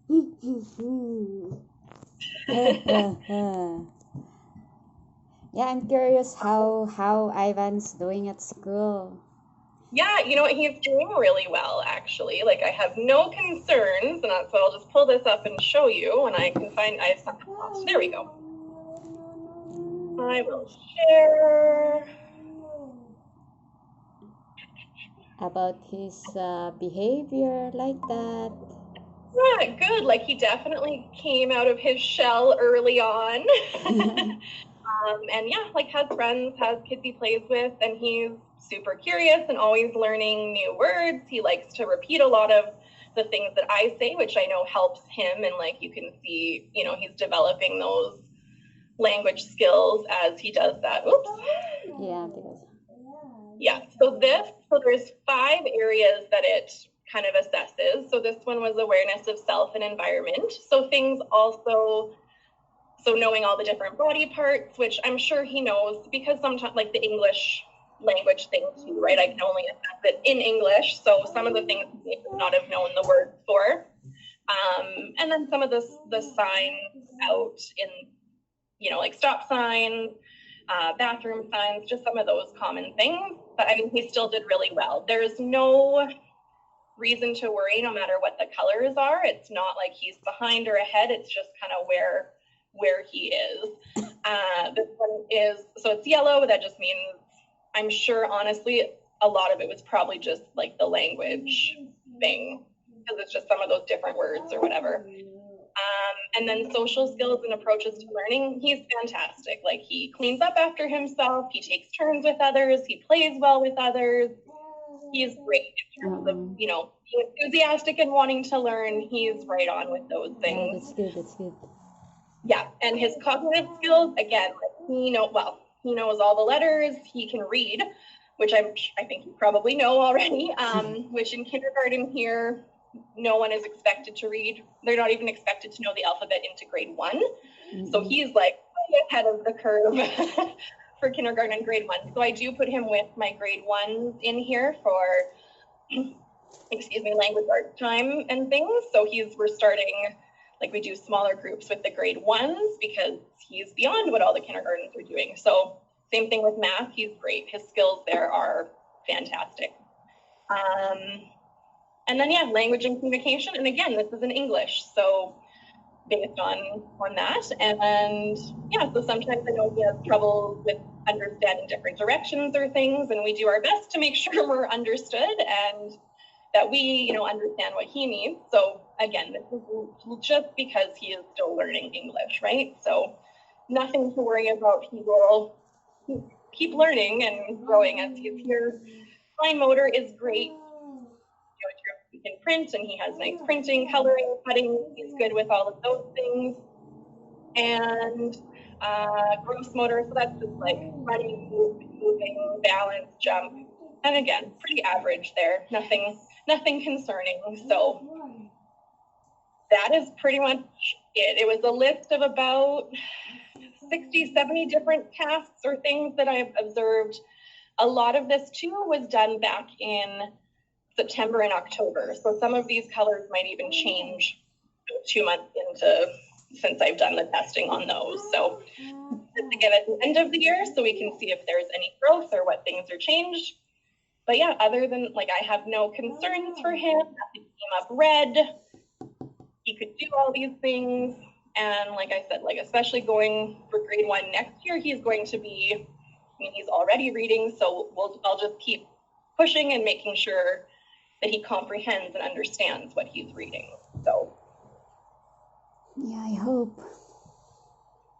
Yeah, I'm curious how Ivan's doing at school. Yeah, he's doing really well, actually. Like, I have no concerns, and so I'll just pull this up and show you, and I can find, I have something else. There we go. I will share. About his behavior like that. Yeah, good. Like, he definitely came out of his shell early on. And yeah, like, has friends, has kids he plays with, and he's super curious and always learning new words. He likes to repeat a lot of the things that I say, which I know helps him. And like, you can see, he's developing those language skills as he does that. Oops. Yeah, because Yeah, so there's 5 areas that it kind of assesses. So this one was awareness of self and environment. So things also, so knowing all the different body parts, which I'm sure he knows, because sometimes, like the English language thing too, right? I can only assess it in English, so some of the things he may not have known the words for. And then some of the signs out in, like stop signs, bathroom signs, just some of those common things. But I mean, he still did really well. There's no reason to worry no matter what the colors are. It's not like he's behind or ahead. It's just kind of where he is. This one is, so it's yellow. That just means, I'm sure, honestly, a lot of it was probably just like the language thing, because it's just some of those different words or whatever. And then social skills and approaches to learning, he's fantastic. Like, he cleans up after himself, he takes turns with others, he plays well with others. He's great in terms of, being enthusiastic and wanting to learn. He's right on with those things. yeah, that's good. That's good. Yeah, and his cognitive skills, again, he knows all the letters. He can read, which I think you probably know already. Which in kindergarten here, no one is expected to read. They're not even expected to know the alphabet into grade 1. Mm-hmm. So he's like way ahead of the curve for kindergarten and grade 1. So I do put him with my grade 1s in here for, language arts time and things. So we're starting, like, we do smaller groups with the grade 1s because he's beyond what all the kindergartens are doing. So same thing with math. He's great. His skills there are fantastic. And then, language and communication. And again, this is in English. So based on that. And so sometimes I know he has trouble with understanding different directions or things. And we do our best to make sure we're understood and that we, understand what he needs. So again, this is just because he is still learning English, right? So nothing to worry about. He will keep learning and growing as he's here. Fine motor is great. He can print, and he has nice printing, coloring, cutting. He's good with all of those things. And gross motor, so that's just like running, moving, balance, jump. And again, pretty average there. Nothing concerning. So that is pretty much it. It was a list of about 60, 70 different tasks or things that I've observed. A lot of this too was done back in September and October. So some of these colors might even change 2 months since I've done the testing on those. So just again at the end of the year, so we can see if there's any growth or what things are changed. But other than, like, I have no concerns for him. Nothing came up red. He could do all these things. And like I said, like, especially going for grade 1 next year, he's going to be, he's already reading. So I'll just keep pushing and making sure that he comprehends and understands what he's reading. So. Yeah, I hope.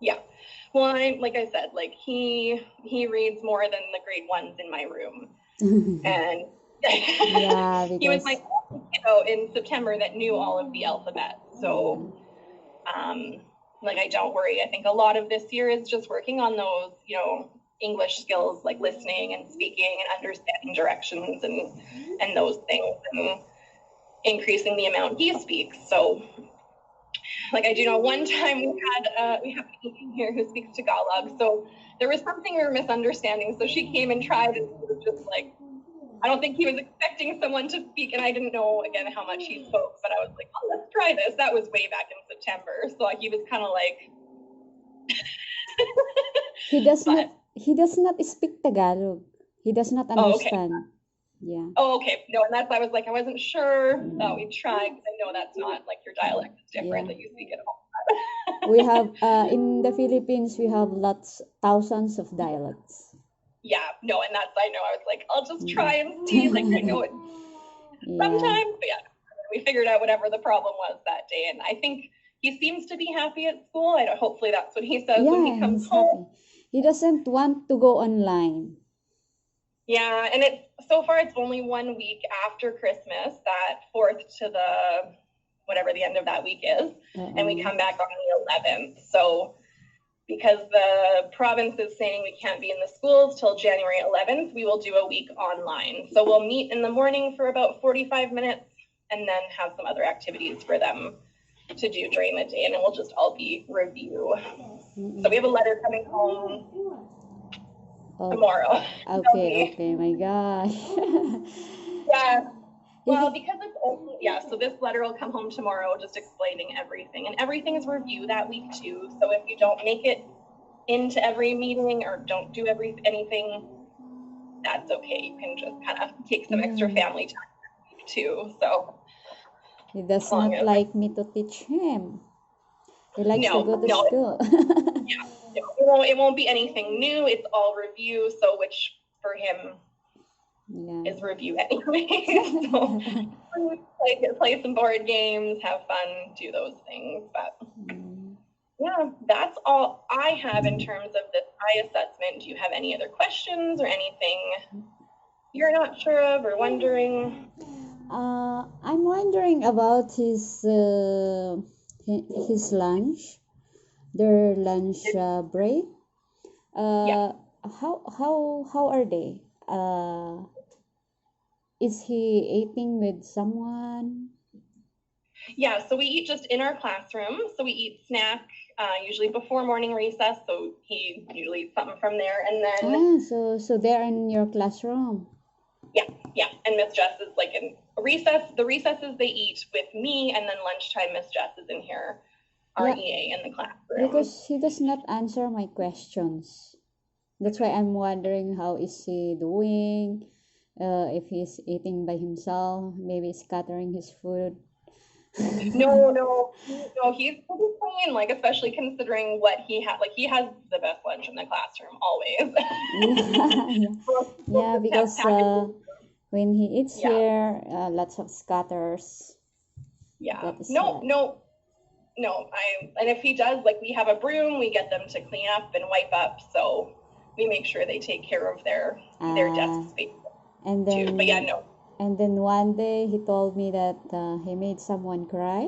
Yeah. Well, like I said, like, he reads more than the grade 1s in my room. And he was my only in September that knew all of the alphabet. So, like, I don't worry. I think a lot of this year is just working on those, English skills, like listening and speaking and understanding directions and those things, and increasing the amount he speaks. So, like, I do know one time we have a here who speaks Tagalog. So there was something we were misunderstanding. So she came and tried, and it was just like, I don't think he was expecting someone to speak, and I didn't know, again, how much he spoke, but I was like, oh, let's try try this. That was way back in September. So he was kind of like, He does But- not speak Tagalog. He does not Oh, okay. understand. Yeah. oh, okay. No, and that's, I was like, I wasn't sure. Thought we'd try, because I know that's not like your dialect is different Yeah. that you speak at home. We have in the Philippines we have thousands of dialects. Yeah, no, and that's, I know, I was like, I'll just try and see. Like, I know it Yeah. sometimes, but yeah, we figured out whatever the problem was that day. And I think he seems to be happy at school. Hopefully that's what he says when he Yeah, comes he's home. happy. He doesn't want to go online. Yeah, and so far it's only 1 week after Christmas, that 4th to the whatever the end of that week is, and we come back on the 11th. So because the province is saying we can't be in the schools till January 11th, we will do a week online. So we'll meet in the morning for about 45 minutes and then have some other activities for them to do during the day, and it will just all be review. So we have a letter coming home Oh, tomorrow. okay, my gosh. Yeah. Well, because it's only, so this letter will come home tomorrow just explaining everything. And everything's review that week too. So if you don't make it into every meeting or don't do anything, that's okay. You can just kind of take some extra family time too. So He does long not as- like me to teach him. He likes to go to No. school. It won't be anything new. It's all review. So which for him Yeah. is review anyway. So play some board games, have fun, do those things. But yeah, that's all I have in terms of this eye assessment. Do you have any other questions or anything you're not sure of or wondering? I'm wondering about his lunch, their lunch break. How are they? Is he eating with someone? Yeah, so we eat just in our classroom. So we eat snack usually before morning recess. So he usually eats something from there, and then So they're in your classroom. yeah, and Miss Jess is like in recess. The recesses they eat with me, and then lunchtime Miss Jess is in here, our Yeah. EA in the classroom. Because he does not answer my questions. That's why I'm wondering how is he doing? If he's eating by himself, maybe scattering his food. No, he's pretty clean, like especially considering what he had. Like he has the best lunch in the classroom always. Yeah, because when he eats Yeah. here, lots of scatters. Yeah. That is No. sad. And if he does, like we have a broom, we get them to clean up and wipe up. So we make sure they take care of their desk space And too. then, But yeah, no. and then one day he told me that he made someone cry.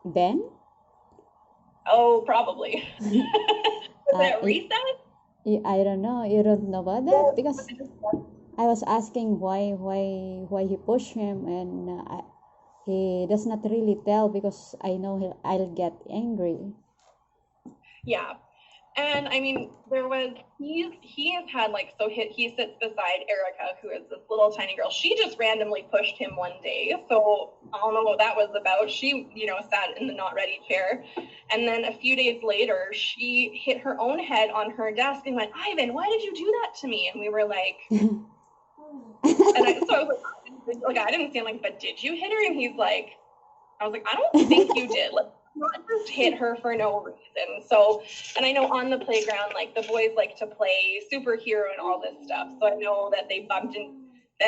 Ben? Oh, probably. Was that recess? I don't know. You don't know about that because I was asking why he pushed him, and he does not really tell because I know I'll get angry. Yeah. And I mean, he has had like, so he sits beside Erica, who is this little tiny girl. She just randomly pushed him one day. So I don't know what that was about. She, sat in the not ready chair. And then a few days later, she hit her own head on her desk and went, Ivan, why did you do that to me? And we were like, and I was like, I didn't stand like, but did you hit her? And he's like, I was like, I don't think you did. Like, not just hit her for no reason. So, and I know on the playground, like the boys like to play superhero and all this stuff. So I know that they Ben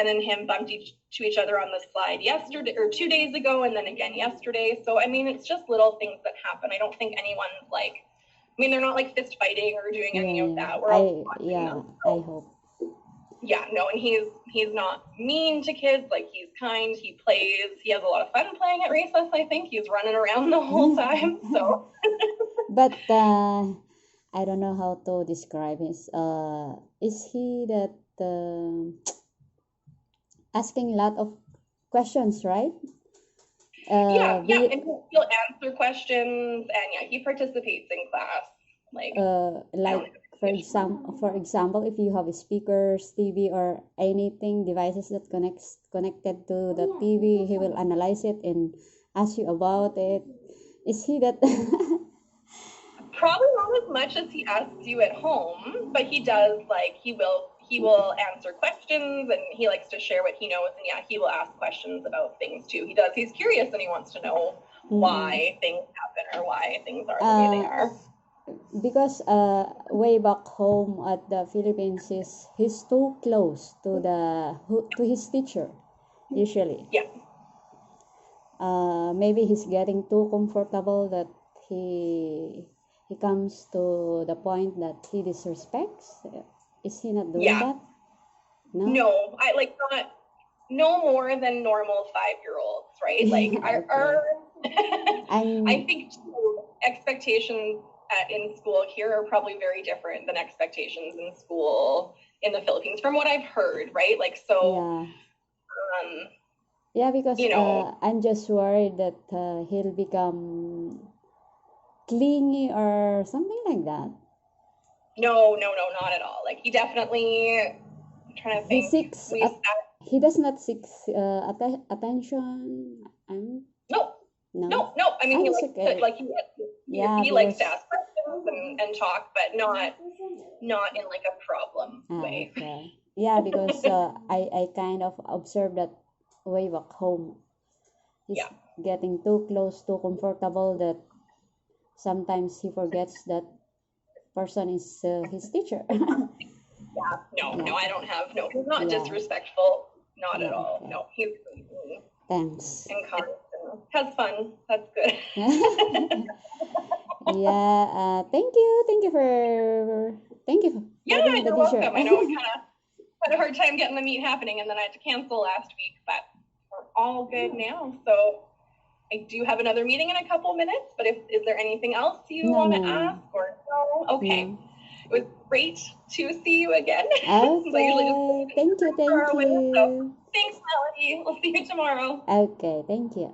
and him bumped to each other on the slide yesterday or 2 days ago, and then again yesterday. So I mean, it's just little things that happen. I don't think anyone's like, I mean, they're not like fist fighting or doing any of that. We're all watching them. I hope. Yeah, no, and he's not mean to kids. Like he's kind. He plays. He has a lot of fun playing at recess. I think he's running around the whole time. So, but I don't know how to describe his. Is he that asking a lot of questions, right? Yeah, and he'll answer questions, and yeah, he participates in class. Like for example, if you have speakers, TV, or anything devices that connected to the TV, he will analyze it and ask you about it? Is he that? Probably not as much as he asks you at home, but he does he will answer questions, and he likes to share what he knows, and yeah, he will ask questions about things too. He's curious, and he wants to know why things happen or why things are the way they are. Because way back home at the Philippines, he's too close to his teacher usually. Yeah. Maybe he's getting too comfortable that he comes to the point that he disrespects. Is he not doing that? No, I like not no more than normal 5-year-olds, right? Like I think expectations in school here are probably very different than expectations in school in the Philippines, from what I've heard, right? Like so. Yeah, because I'm just worried that he'll become clingy or something like that. No, not at all. Like he definitely. I'm trying to think. He does not seek attention. No. I mean, he likes he likes to ask questions and talk, but not in like a problem way. Okay. Yeah, because I kind of observed that way back home. He's getting too close, too comfortable that sometimes he forgets that person is his teacher. No, I don't have. No, he's not disrespectful. Not at all. Okay. No, he's. Thanks. And has fun. That's good. Yeah. Thank you for. Yeah, you're welcome. I know we kind of had a hard time getting the meet happening, and then I had to cancel last week, but we're all good now. So I do have another meeting in a couple minutes, but is there anything else you want to ask or no? Okay. No. It was great to see you again. Okay. Thank you. So, thanks, Melody. We'll see you tomorrow. Okay. Thank you.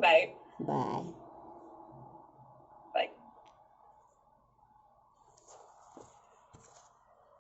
Bye. Bye.